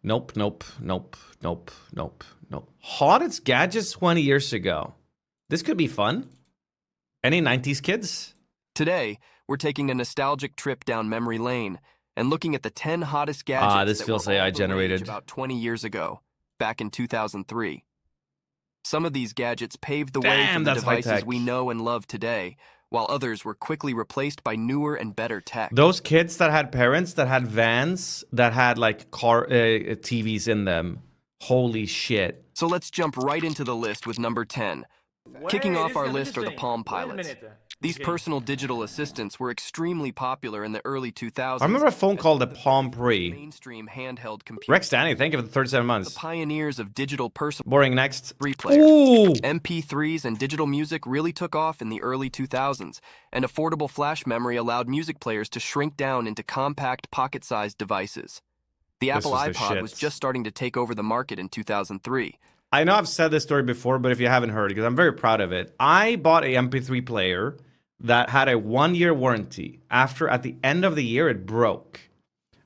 Nope, nope, nope, nope, nope, nope. Hottest gadgets 20 years ago. This could be fun. Any 90s kids? Today, we're taking a nostalgic trip down memory lane and looking at the 10 hottest gadgets this that feels were all AI the rage generated. about 20 years ago, back in 2003. Some of these gadgets paved the way for the devices we know and love today, while others were quickly replaced by newer and better tech. Those kids that had parents that had vans that had like car TVs in them. Holy shit. So let's jump right into the list with number 10. Kicking off our list are the Palm Pilots. These personal digital assistants were extremely popular in the early 2000s. I remember a phone called the Palm Pre. Mainstream handheld computer. Rex Danny, thank you for the 37 months. The pioneers of digital personal. Boring next. Players. Ooh. MP3s and digital music really took off in the early 2000s, and affordable flash memory allowed music players to shrink down into compact, pocket-sized devices. The Apple iPod was just starting to take over the market in 2003. I know I've said this story before, but if you haven't heard it, because I'm very proud of it. I bought a MP3 player that had a 1-year warranty. At the end of the year, it broke.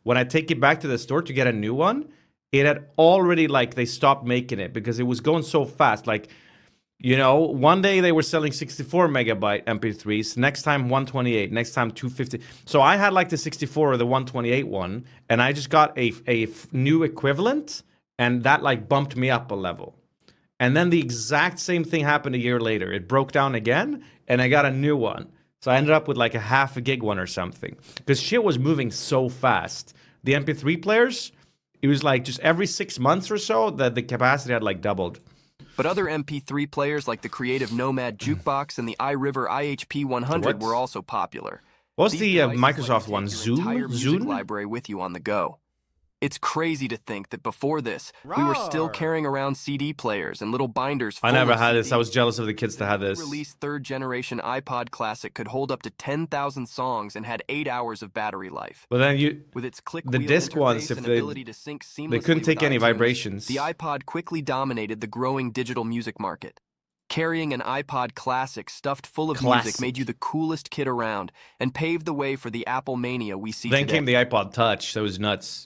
When I take it back to the store to get a new one, it had already, they stopped making it because it was going so fast. One day they were selling 64 megabyte MP3s, next time 128, next time 250. So I had the 64 or the 128 one, and I just got a new equivalent, and that bumped me up a level. And then the exact same thing happened a year later. It broke down again, and I got a new one. So I ended up with a half a gig one or something. Because shit was moving so fast. The MP3 players, it was just every 6 months or so that the capacity had doubled. But other MP3 players like the Creative Nomad Jukebox and the iRiver IHP 100 were also popular. What's the Microsoft one? Zune? Library with you on the go. It's crazy to think that before this, we were still carrying around CD players and little binders full I never of had CDs. this. I was jealous of the kids that had this. The released third-generation iPod Classic could hold up to 10,000 songs and had 8 hours of battery life. But then with its click the disc ones, if they couldn't take any vibrations. The iPod quickly dominated the growing digital music market. Carrying an iPod Classic stuffed full of music made you the coolest kid around and paved the way for the Apple mania we see then today. Then came the iPod Touch. That was nuts.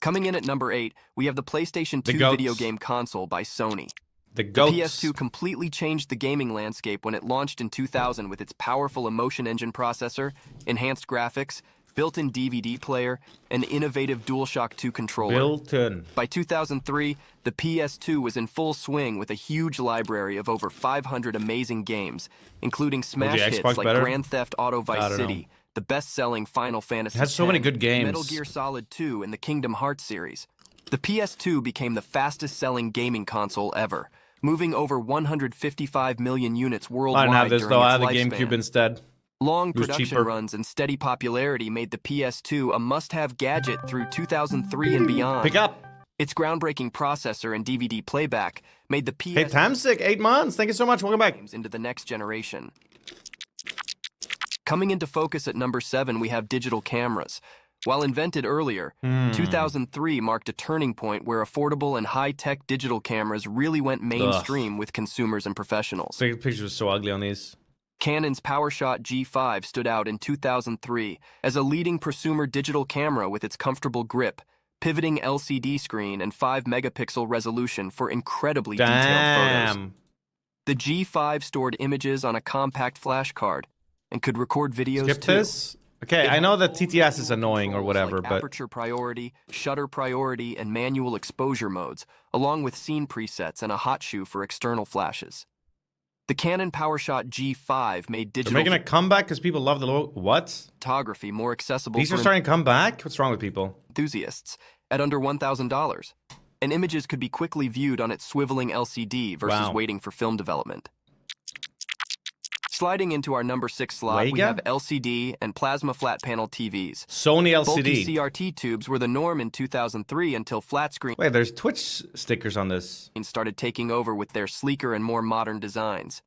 Coming in at number 8, we have the PlayStation 2 video game console by Sony. The PS2 completely changed the gaming landscape when it launched in 2000 with its powerful Emotion Engine processor, enhanced graphics, built-in DVD player, and innovative DualShock 2 controller. Built-in. By 2003, the PS2 was in full swing with a huge library of over 500 amazing games, including smash hits like Grand Theft Auto Vice City, the best-selling Final Fantasy X, has so many good games. Metal Gear Solid 2, and the Kingdom Hearts series. The PS2 became the fastest-selling gaming console ever, moving over 155 million units worldwide. I didn't have this during though. its I had the lifespan. GameCube instead. Long production runs and steady popularity made the PS2 a must-have gadget through 2003 and beyond. Pick up. Its groundbreaking processor and DVD playback made the PS2 Hey, Tamsic, 8 months. Thank you so much. Welcome back. Into the next generation. Coming into focus at number 7, we have digital cameras. While invented earlier, 2003 marked a turning point where affordable and high-tech digital cameras really went mainstream with consumers and professionals. The pictures are so ugly on these. Canon's PowerShot G5 stood out in 2003 as a leading prosumer digital camera with its comfortable grip, pivoting LCD screen, and 5-megapixel resolution for incredibly detailed photos. The G5 stored images on a compact flash card and could record videos Skip this? Okay, I know that TTS is annoying or whatever, but aperture priority, shutter priority, and manual exposure modes, along with scene presets and a hot shoe for external flashes. The Canon PowerShot G5 made digital they're making a comeback because people love the logo. What? Photography more accessible. These are starting to come back? What's wrong with people? Enthusiasts at under $1,000. And images could be quickly viewed on its swiveling LCD versus waiting for film development. Sliding into our number 6 slot, we have LCD and plasma flat panel TVs. Sony LCD. Bulky CRT tubes were the norm in 2003 until flat screen. Wait, there's Twitch stickers on this. Started taking over with their sleeker and more modern designs.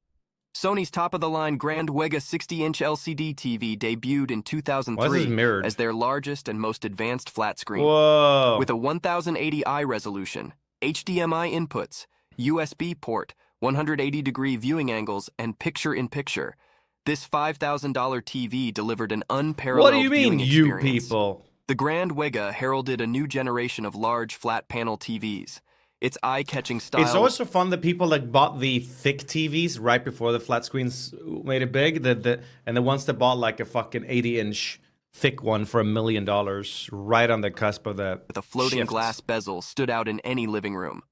Sony's top-of-the-line Grand Wega 60-inch LCD TV debuted in 2003 as their largest and most advanced flat screen. Whoa. With a 1080i resolution, HDMI inputs, USB port, 180-degree viewing angles, and picture-in-picture. This $5,000 TV delivered an unparalleled viewing experience. What do you mean, you people? The Grand Wega heralded a new generation of large, flat-panel TVs. Its eye-catching style... It's also fun that people like bought the thick TVs right before the flat screens made it big. And the ones that bought like a fucking 80-inch thick one for $1 million right on the cusp of the with a floating shift. glass bezel stood out in any living room.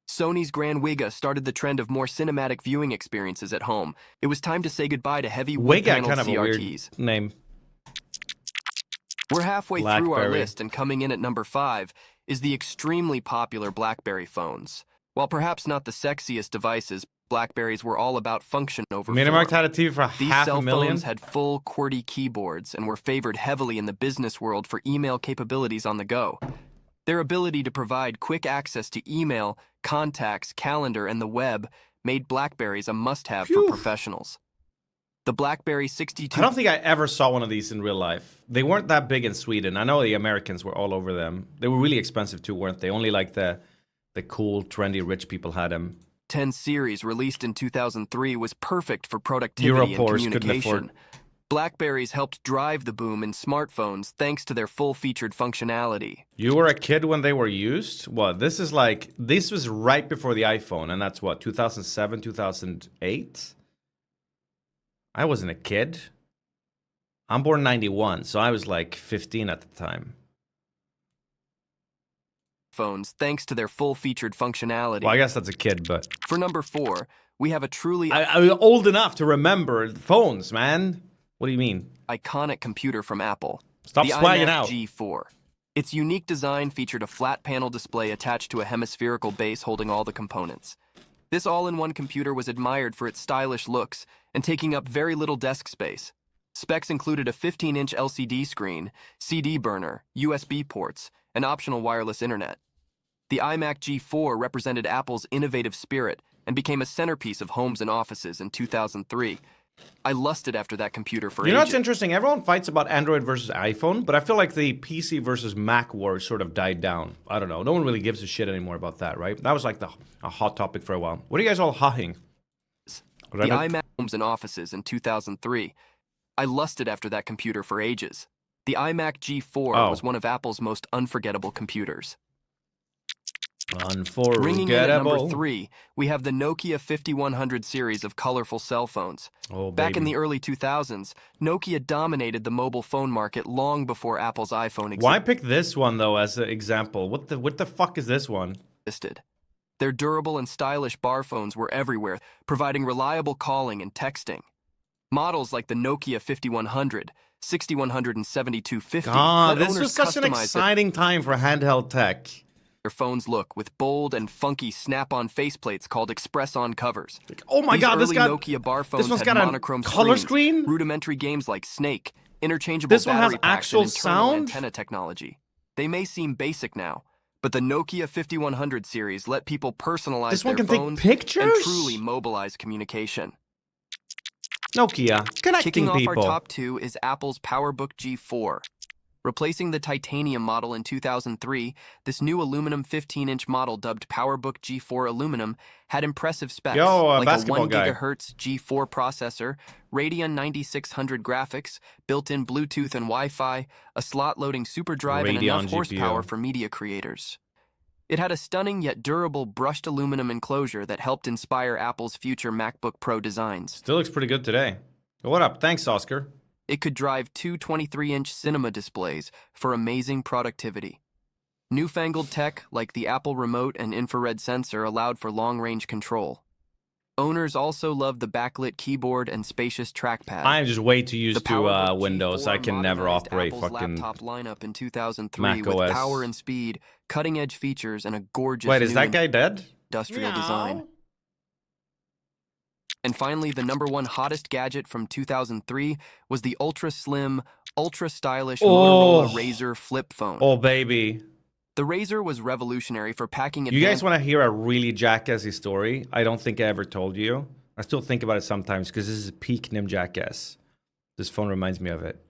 Sony's Grand Wega started the trend of more cinematic viewing experiences at home. It was time to say goodbye to heavy wood-paneled kind of a weird CRTs. name. We're halfway through our BlackBerry. list, and coming in at number 5 is the extremely popular BlackBerry phones. While perhaps not the sexiest devices, BlackBerries were all about function over form. MediaMarkt had a TV for These half cell a million. phones had full QWERTY keyboards and were favored heavily in the business world for email capabilities on the go. Their ability to provide quick access to email, contacts, calendar, and the web made BlackBerries a must-have for Phew. professionals. The BlackBerry 62... I don't think I ever saw one of these in real life. They weren't that big in Sweden. I know the Americans were all over them. They were really expensive too, weren't they? Only like the cool, trendy, rich people had them. 10 series released in 2003 was perfect for productivity and Europors couldn't communication. afford. BlackBerries helped drive the boom in smartphones thanks to their full-featured functionality. You were a kid when they were used? What? This was right before the iPhone, and that's what, 2007, 2008? I wasn't a kid. I'm born 91, so I was like 15 at the time. Phones thanks to their full-featured functionality. Well, I guess that's a kid, but... For number 4, we have a truly I'm old enough to remember phones, man. What do you mean? iconic computer from Apple. Stop the swagging iMac out. G4. Its unique design featured a flat panel display attached to a hemispherical base holding all the components. This all-in-one computer was admired for its stylish looks and taking up very little desk space. Specs included a 15-inch LCD screen, CD burner, USB ports, and optional wireless internet. The iMac G4 represented Apple's innovative spirit and became a centerpiece of homes and offices in 2003. I lusted after that computer for You know what's ages. interesting? Everyone fights about Android versus iPhone, but I feel like the PC versus Mac war sort of died down. I don't know. No one really gives a shit anymore about that, right? That was like a hot topic for a while. What are you guys all hahing? The iMac homes and offices in 2003. I lusted after that computer for ages. The iMac G4 was one of Apple's most unforgettable computers. Unforgettable. Ringing in at number 3, we have the Nokia 5100 series of colorful cell phones. Oh, Back in baby. the early 2000s, Nokia dominated the mobile phone market long before Apple's iPhone Why pick this one though as an example? What the fuck is this one? existed. Their durable and stylish bar phones were everywhere, providing reliable calling and texting. Models like the Nokia 5100, 6100, and 7250 God, let this owners was such an customize exciting time for handheld tech. their phones look with bold and funky snap-on faceplates called express-on covers. Oh my These God, this early got Nokia bar phones this one's had got a monochrome color screens, screen? rudimentary games like Snake, interchangeable This one has battery packs, actual and internal sound? antenna technology. They may seem basic now, but the Nokia 5100 series let people personalize This one their can take phones pictures? and truly mobilize communication. Nokia, connecting Kicking off people. our top 2 is Apple's PowerBook G4. Replacing the titanium model in 2003, this new aluminum 15-inch model dubbed PowerBook G4 Aluminum had impressive specs Yo, like a basketball 1 guy. GHz G4 processor, Radeon 9600 graphics, built-in Bluetooth and Wi-Fi, a slot-loading SuperDrive, and Radeon enough GPU. horsepower for media creators. It had a stunning yet durable brushed aluminum enclosure that helped inspire Apple's future MacBook Pro designs. Still looks pretty good today. What up? Thanks, Oscar. It could drive two 23-inch cinema displays for amazing productivity. Newfangled tech like the Apple Remote and infrared sensor allowed for long-range control. Owners also loved the backlit keyboard and spacious trackpad. I am just way too used to PowerBook Windows. G4 I can never modernized operate Apple's fucking... laptop lineup in 2003 Mac with OS. power and speed, cutting-edge features, and a gorgeous Wait, is new that guy dead? industrial design. And finally, the #1 hottest gadget from 2003 was the ultra-slim, ultra-stylish Motorola Razr flip phone. Oh, baby. The Razr was revolutionary for packing You guys want to hear a really jackassy story? I don't think I ever told you. I still think about it sometimes because this is peak NymN jackass. This phone reminds me of it.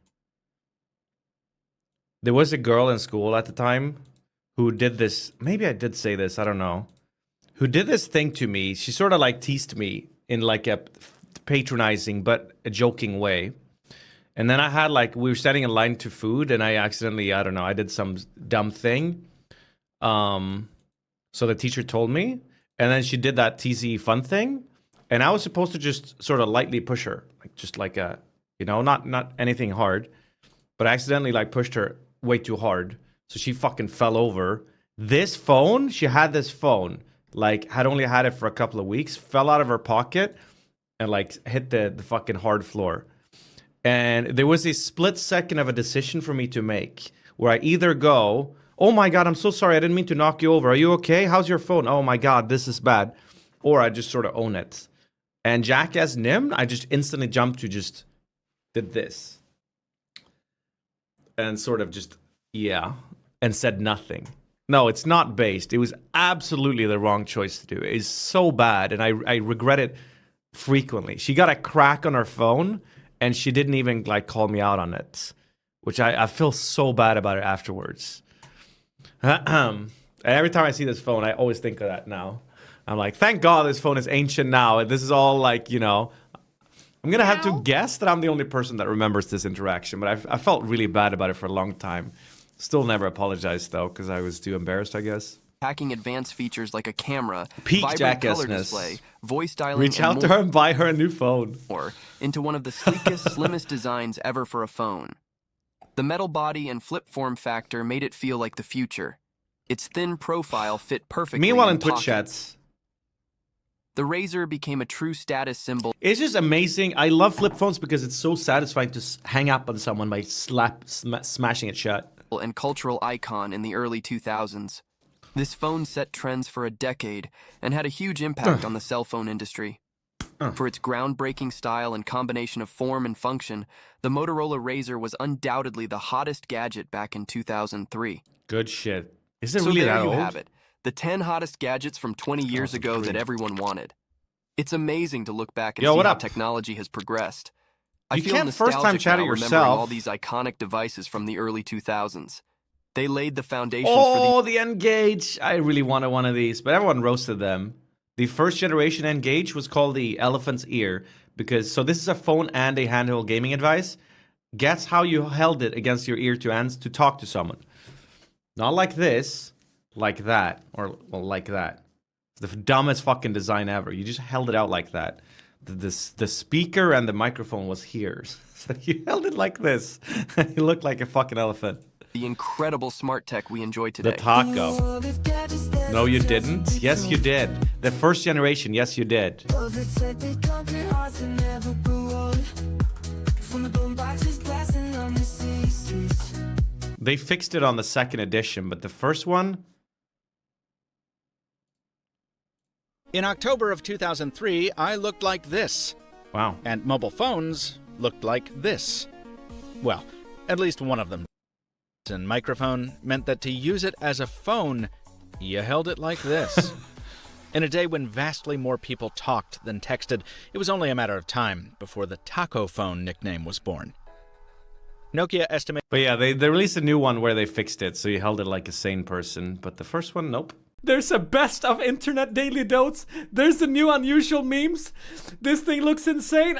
There was a girl in school at the time who did this. Maybe I did say this. I don't know. Who did this thing to me. She sort of like teased me in like a patronizing but a joking way. And then I had like, we were standing in line to food and I accidentally, I don't know, I did some dumb thing. So the teacher told me, and then she did that TCE fun thing. And I was supposed to just sort of lightly push her, like just like a, you know, not anything hard, but I accidentally like pushed her way too hard. So she fucking fell over. This phone, she had this phone, like had only had it for a couple of weeks, fell out of her pocket and like hit the fucking hard floor. And there was a split second of a decision for me to make where I either go, oh my God, I'm so sorry. I didn't mean to knock you over. Are you okay? How's your phone? Oh my God, this is bad. Or I just sort of own it. And Jackass NymN, I just instantly jumped to just did this. And sort of just, yeah, and said nothing. No, it's not based. It was absolutely the wrong choice to do. It's so bad, and I regret it frequently. She got a crack on her phone, and she didn't even like call me out on it, which I feel so bad about it afterwards. And every time I see this phone, I always think of that now. I'm like, thank God this phone is ancient now. This is all like, you know, I'm going to have to guess that I'm the only person that remembers this interaction, but I felt really bad about it for a long time. Still never apologized, though, because I was too embarrassed, I guess. Packing advanced features like a camera, Peak vibrant color jackassness. display, voice dialing, Reach and out to her and buy her a new phone. more into one of the sleekest, slimmest designs ever for a phone. The metal body and flip form factor made it feel like the future. Its thin profile fit perfectly. Meanwhile, in pockets. Twitch chats, The Razr became a true status symbol. it's just amazing. I love flip phones because it's so satisfying to hang up on someone by smashing it shut. And cultural icon in the early 2000s. This phone set trends for a decade and had a huge impact on the cell phone industry. For its groundbreaking style and combination of form and function, the Motorola Razr was undoubtedly the hottest gadget back in 2003. Good shit. Is it So really there that you old? have it, the 10 hottest gadgets from 20 years ago that everyone wanted. It's amazing to look back and see what how up? technology has progressed. I You feel can't nostalgic first-time chat it now remembering yourself. all these iconic devices from the early 2000s. They laid the foundations for the Oh, the N-Gage. I really wanted one of these, but everyone roasted them. The first generation N-Gage was called the elephant's ear because, so this is a phone and a handheld gaming device. Guess how you held it against your ear to talk to someone. Not like this, like that, or well, like that. The dumbest fucking design ever. You just held it out like that. The speaker and the microphone was here. So you held it like this. You looked like a fucking elephant. the incredible smart tech we enjoy today. The taco. No, you didn't. Yes, you did. The first generation. Yes, you did. They fixed it on the second edition, but the first one. In October of 2003, I looked like this, Wow. and mobile phones looked like this. Well, at least one of them. And microphone meant that to use it as a phone, you held it like this. In a day when vastly more people talked than texted, it was only a matter of time before the taco phone nickname was born. Nokia estimated. But yeah, they released a new one where they fixed it, so you held it like a sane person. But the first one, nope. There's a best of internet daily notes. There's the new unusual memes. This thing looks insane.